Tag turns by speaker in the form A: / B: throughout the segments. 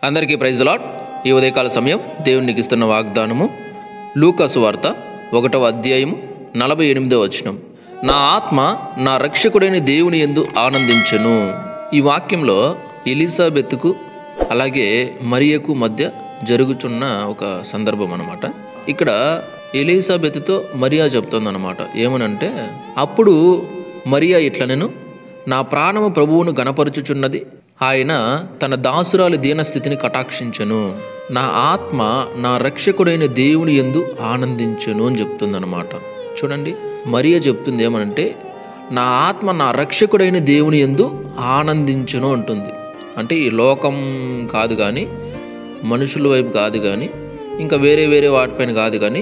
A: అందరికీ praise the lord. ఈ ఉదయకాల సమయం దేవునికి ఇస్తున్న వాగ్దానము లూకా సువార్త 1వ అధ్యాయము 48వ వచనం. నా ఆత్మ నా రక్షకుడైన దేవుని యందు ఆనందించెను. ఈ వాక్యంలో ఎలిజబెత్కు అలాగే మరియకు మధ్య జరుగుతున్న ఒక సందర్భం అన్నమాట. ఇక్కడ ఎలిజబెత్తో మరియా చెప్తుందన్నమాట. ఏమనంటే, అప్పుడు మరియా ఇట్లనెను, నా ప్రాణము ప్రభువును గణపరుచుచున్నది, ఆయన తన దాసురాలి దీనస్థితిని కటాక్షించెను, నా ఆత్మ నా రక్షకుడైన దేవుని యందు ఆనందించెను అని చెప్తుందన్నమాట. చూడండి, మరియ చెప్తుంది ఏమనంటే, నా ఆత్మ నా రక్షకుడైన దేవుని యందు ఆనందించెను అంటుంది. అంటే ఈ లోకం కాదు కానీ, మనుషుల వైపు కాదు కానీ, ఇంకా వేరే వేరే వాటిపైన కాదు కానీ,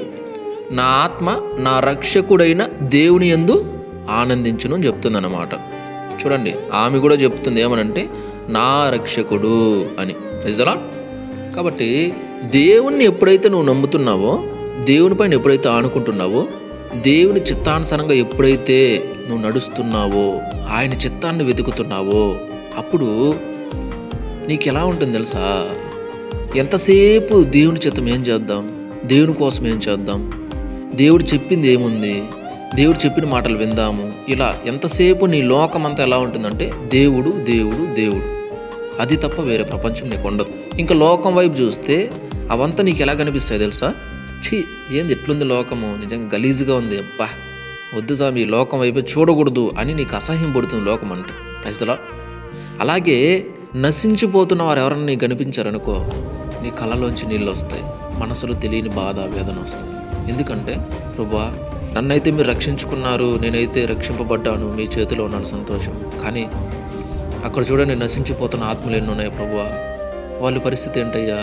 A: నా ఆత్మ నా రక్షకుడైన దేవుని యందు ఆనందించును అని చెప్తుందన్నమాట. చూడండి, ఆమె కూడా చెప్తుంది ఏమనంటే, నా రక్షకుడు అని. నిజలా? కాబట్టి దేవుణ్ణి ఎప్పుడైతే నువ్వు నమ్ముతున్నావో, దేవుని పైన ఎప్పుడైతే ఆనుకుంటున్నావో, దేవుని చిత్తానుసారంగా ఎప్పుడైతే నువ్వు నడుస్తున్నావో, ఆయన చిత్తాన్ని వెతుకుతున్నావో, అప్పుడు నీకు ఎలా ఉంటుంది తెలుసా? ఎంతసేపు దేవుని చిత్తం ఏం చేద్దాం, దేవుని కోసం ఏం చేద్దాం, దేవుడు చెప్పింది ఏముంది, దేవుడు చెప్పిన మాటలు విందాము, ఇలా ఎంతసేపు నీ లోకమంతా ఎలా ఉంటుందంటే దేవుడు దేవుడు దేవుడు, అది తప్ప వేరే ప్రపంచం నీకు ఉండదు. ఇంకా లోకం వైపు చూస్తే అవంతా నీకు ఎలా కనిపిస్తాయి తెలుసా? ఏంది ఎట్లుంది లోకము, నిజంగా గలీజ్గా ఉంది, అబ్బా వద్దు సామి, ఈ లోకం వైపు చూడకూడదు అని నీకు అసహ్యం పడుతుంది లోకం అంటే. ప్రజలా అలాగే నశించిపోతున్న వారు ఎవరన్నా నీకు కనిపించారనుకో, నీ కళ్ళలోంచి నీళ్ళు వస్తాయి, మనసులో తెలియని బాధ వేదన వస్తుంది. ఎందుకంటే, ప్రభువా నన్నైతే మీరు రక్షించుకున్నారు, నేనైతే రక్షింపబడ్డాను, మీ చేతిలో ఉన్నాను, సంతోషం. కానీ అక్కడ చూడండి, నశించిపోతున్న ఆత్మలు ఎన్ని ఉన్నాయి ప్రభువా, వాళ్ళ పరిస్థితి ఏంటయ్యా,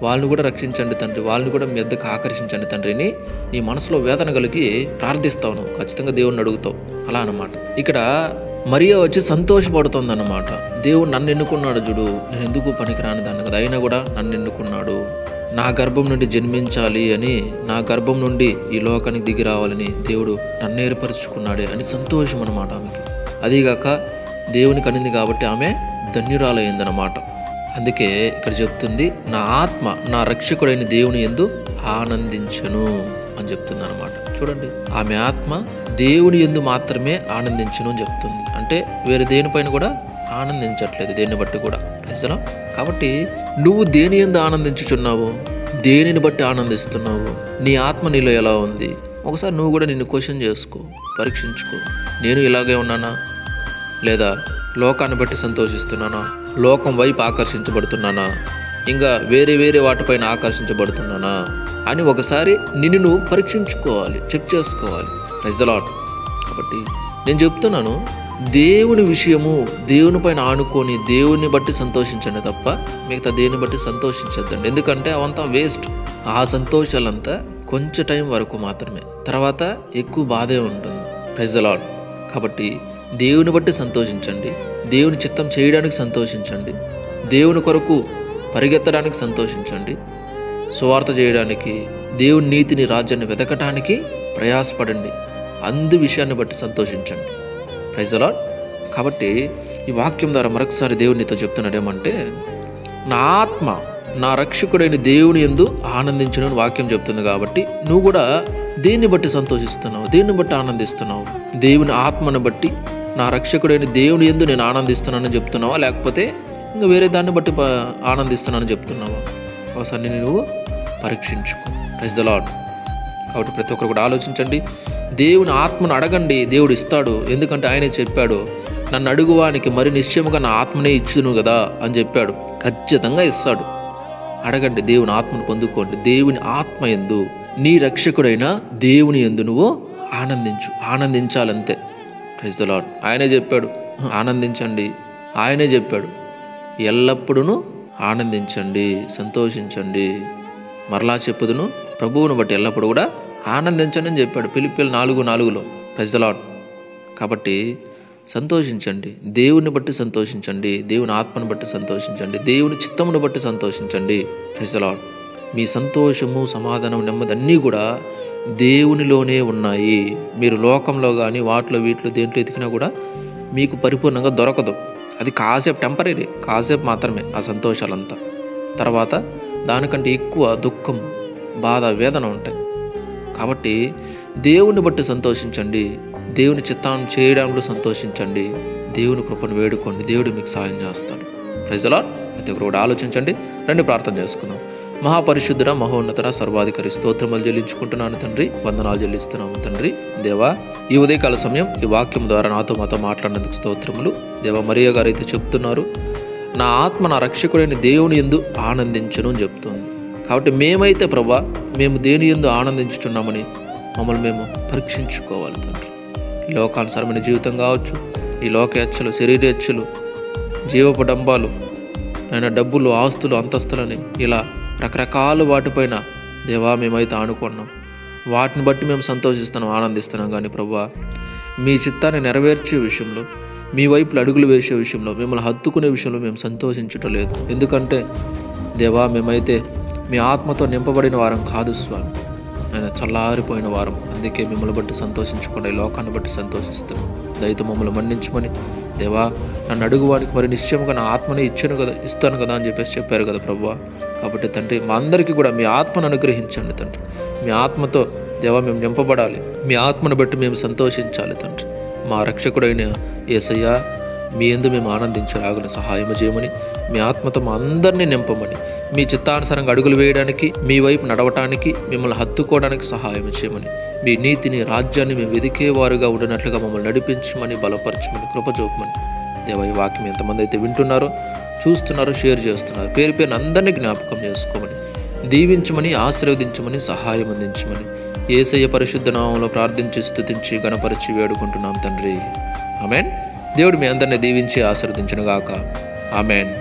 A: వాళ్ళని కూడా రక్షించండి తండ్రి, వాళ్ళని కూడా మీ వద్దకు ఆకర్షించండి తండ్రిని నీ మనసులో వేదన కలిగి ప్రార్థిస్తావు, నువ్వు ఖచ్చితంగా దేవుణ్ణి అడుగుతావు. అలా అన్నమాట. ఇక్కడ మరియా వచ్చి సంతోషపడుతుంది అన్నమాట. దేవుడు నన్ను ఎన్నుకున్నాడు చూడు, నేను ఎందుకు పనికిరాని దాన్ని కదా, అయినా కూడా నన్ను ఎన్నుకున్నాడు, నా గర్భం నుండి జన్మించాలి అని, నా గర్భం నుండి ఈ లోకానికి దిగి రావాలని దేవుడు నన్ను ఏర్పరచుకున్నాడే అని సంతోషం అన్నమాట ఆమెకి. అదీగాక దేవునికి అనింది కాబట్టి ఆమె ధన్యురాలయ్యిందన్నమాట. అందుకే ఇక్కడ చెప్తుంది, నా ఆత్మ నా రక్షకుడైన దేవుని యందు ఆనందించను అని చెప్తుంది అనమాట. చూడండి, ఆమె ఆత్మ దేవుని యందు మాత్రమే ఆనందించను అని చెప్తుంది. అంటే వేరే దేనిపైన కూడా ఆనందించట్లేదు, దేన్ని బట్టి కూడా. నిజం? కాబట్టి నువ్వు దేని యందు ఆనందించుచున్నావు, దేనిని బట్టి ఆనందిస్తున్నావు, నీ ఆత్మ నీలో ఎలా ఉంది, ఒకసారి నువ్వు కూడా నిన్ను క్వశ్చన్ చేసుకో, పరీక్షించుకో. నేను ఇలాగే ఉన్నానా, లేదా లోకాన్ని బట్టి సంతోషిస్తున్నానా, లోకం వైపు ఆకర్షించబడుతున్నానా, ఇంకా వేరే వేరే వాటిపైన ఆకర్షించబడుతున్నానా అని ఒకసారి నిన్ను నువ్వు పరీక్షించుకోవాలి, చెక్ చేసుకోవాలి. Praise the lord. కాబట్టి నేను చెప్తున్నాను, దేవుని విషయము దేవుని పైన ఆనుకొని దేవుని బట్టి సంతోషించండి తప్ప మిగతా దేని బట్టి సంతోషించద్దండి. ఎందుకంటే అవంతా వేస్ట్. ఆ సంతోషాలంతా కొంచెం టైం వరకు మాత్రమే, తర్వాత ఎక్కువ బాధే ఉంటుంది. Praise the lord. కాబట్టి దేవుని బట్టి సంతోషించండి, దేవుని చిత్తం చేయడానికి సంతోషించండి, దేవుని కొరకు పరిగెత్తడానికి సంతోషించండి, సువార్త చేయడానికి, దేవుని నీతిని రాజ్యాన్ని వెతకటానికి ప్రయాసపడండి, అందు విషయాన్ని బట్టి సంతోషించండి. Praise the lord. కాబట్టి ఈ వాక్యం ద్వారా మరొకసారి దేవుడు నీతో చెప్తున్నాడు ఏమంటే, నా ఆత్మ నా రక్షకుడైన దేవుని యందు ఆనందించును అని వాక్యం చెప్తుంది. కాబట్టి నువ్వు కూడా దేన్ని బట్టి సంతోషిస్తున్నావు, దేన్ని బట్టి ఆనందిస్తున్నావు, దేవుని ఆత్మను బట్టి నా రక్షకుడైన దేవుని యందు నేను ఆనందిస్తున్నానని చెప్తున్నావా, లేకపోతే ఇంకా వేరే దాన్ని బట్టి ఆనందిస్తున్నానని చెప్తున్నావా? ఒకసారి నువ్వు పరీక్షించుకో. Praise the lord. కాబట్టి ప్రతి ఒక్కరు కూడా ఆలోచించండి, దేవుని ఆత్మను అడగండి, దేవుడు ఇస్తాడు. ఎందుకంటే ఆయనే చెప్పాడు, నన్ను అడుగువానికి మరి నిశ్చయముగా నా ఆత్మనే ఇచ్చును కదా అని చెప్పాడు. ఖచ్చితంగా ఇస్తాడు. అడగండి, దేవుని ఆత్మను పొందుకోండి. దేవుని ఆత్మ యందు, నీ రక్షకుడైన దేవుని యందు నువ్వు ఆనందించాలంతే. Praise the lord. ఆయనే చెప్పాడు ఆనందించండి, ఆయనే చెప్పాడు ఎల్లప్పుడూ ఆనందించండి, సంతోషించండి. మరలా చెప్పుదును, ప్రభువును బట్టి ఎల్లప్పుడూ కూడా ఆనందించండి అని చెప్పాడు ఫిలిప్పీయులు 4:4. Praise the lord. కాబట్టి సంతోషించండి, దేవుని బట్టి సంతోషించండి, దేవుని ఆత్మను బట్టి సంతోషించండి, దేవుని చిత్తమును బట్టి సంతోషించండి. Praise the Lord. మీ సంతోషము, సమాధానం, నెమ్మది అన్నీ కూడా దేవునిలోనే ఉన్నాయి. మీరు లోకంలో కానీ వాటిలో వీటిలో దేంట్లో ఎతికినా కూడా మీకు పరిపూర్ణంగా దొరకదు. అది కాసేపు టెంపరీ, కాసేపు మాత్రమే ఆ సంతోషాలంతా. తర్వాత దానికంటే ఎక్కువ దుఃఖం, బాధ, వేదన ఉంటాయి. కాబట్టి దేవుని బట్టి సంతోషించండి, దేవుని చిత్తాన్ని చేయడంలో సంతోషించండి, దేవుని కృపను వేడుకోండి, దేవుడు మీకు సహాయం చేస్తాడు. Praise the lord. ప్రతి ఒక్కరు కూడా ఆలోచించండి. రండి ప్రార్థన చేసుకుందాం. మహాపరిశుద్ధుడ, మహోన్నతర, సర్వాధికారి స్తోత్రములు చెల్లించుకుంటున్నాను తండ్రి, వందనాలు చెల్లిస్తున్నాము తండ్రి. దేవా, ఈ ఉదయకాల సమయం ఈ వాక్యం ద్వారా మాతో మాట్లాడినందుకు స్తోత్రములు. దేవా, మరియ గారు అయితే చెప్తున్నారు, నా ఆత్మ నా రక్షకుడైన దేవుని యందు ఆనందించును అని చెప్తుంది. కాబట్టి మేమైతే ప్రభా, మేము దేని యందు ఆనందించుతున్నామని మమ్మల్ని మేము పరీక్షించుకోవాలి తండ్రి. ఈ లోకానుసారమైన జీవితం కావచ్చు, ఈ లోకేచ్ఛలు, శరీరేచ్ఛలు, జీవపు డంబాలు, ఆయన డబ్బులు, ఆస్తులు, అంతస్తులని ఇలా రకరకాల వాటిపైన దేవా మేమైతే ఆనుకున్నాం. వాటిని బట్టి మేము సంతోషిస్తున్నాం, ఆనందిస్తున్నాం. కానీ ప్రభువా, మీ చిత్తాన్ని నెరవేర్చే విషయంలో, మీ వైపులు అడుగులు వేసే విషయంలో, మిమ్మల్ని హత్తుకునే విషయంలో మేము సంతోషించటం లేదు. ఎందుకంటే దేవా, మేమైతే మీ ఆత్మతో నింపబడిన వారం కాదు స్వామి, ఆయన చల్లారిపోయిన వారం. అందుకే మిమ్మల్ని బట్టి సంతోషించకుండా ఈ లోకాన్ని బట్టి సంతోషిస్తున్నాం. దయతో మమ్మల్ని మన్నించమని దేవా, నన్ను అడుగువానికి మరి నిశ్చయముగా నా ఆత్మని ఇస్తాను కదా అని చెప్పారు కదా ప్రభువా. కాబట్టి తండ్రి, మా అందరికీ కూడా మీ ఆత్మను అనుగ్రహించండి తండ్రి. మీ ఆత్మతో దేవా మేము నింపబడాలి, మీ ఆత్మను బట్టి మేము సంతోషించాలి తండ్రి. మా రక్షకుడైన యేసయ్య, మీ యందు మేము ఆనందించరాగల సహాయం చేయమని, మీ ఆత్మతో మా అందరినీ నింపమని, మీ చిత్తానుసారంగా అడుగులు వేయడానికి, మీ వైపు నడవటానికి, మిమ్మల్ని హత్తుకోవడానికి సహాయం చేయమని, మీ నీతిని, రాజ్యాన్ని మేము వెదికేవారుగా ఉండినట్లుగా మమ్మల్ని నడిపించమని, బలపరచమని, కృపచూపమని. దేవా, ఈ వాక్యం ఎంతమంది అయితే వింటున్నారో, చూస్తున్నారో, షేర్ చేస్తున్నారు, పేరు పేరున అందరినీ జ్ఞాపకం చేసుకోమని, దీవించమని, ఆశీర్వదించమని, సహాయం అందించమని యేసయ్య పరిశుద్ధ నామములో ప్రార్థించి, స్తుతించి, గణపరిచి వేడుకుంటున్నాం తండ్రి. ఆమేన్. దేవుడు మీ అందరినీ దీవించి ఆశీర్వదించును గాక. ఆమేన్.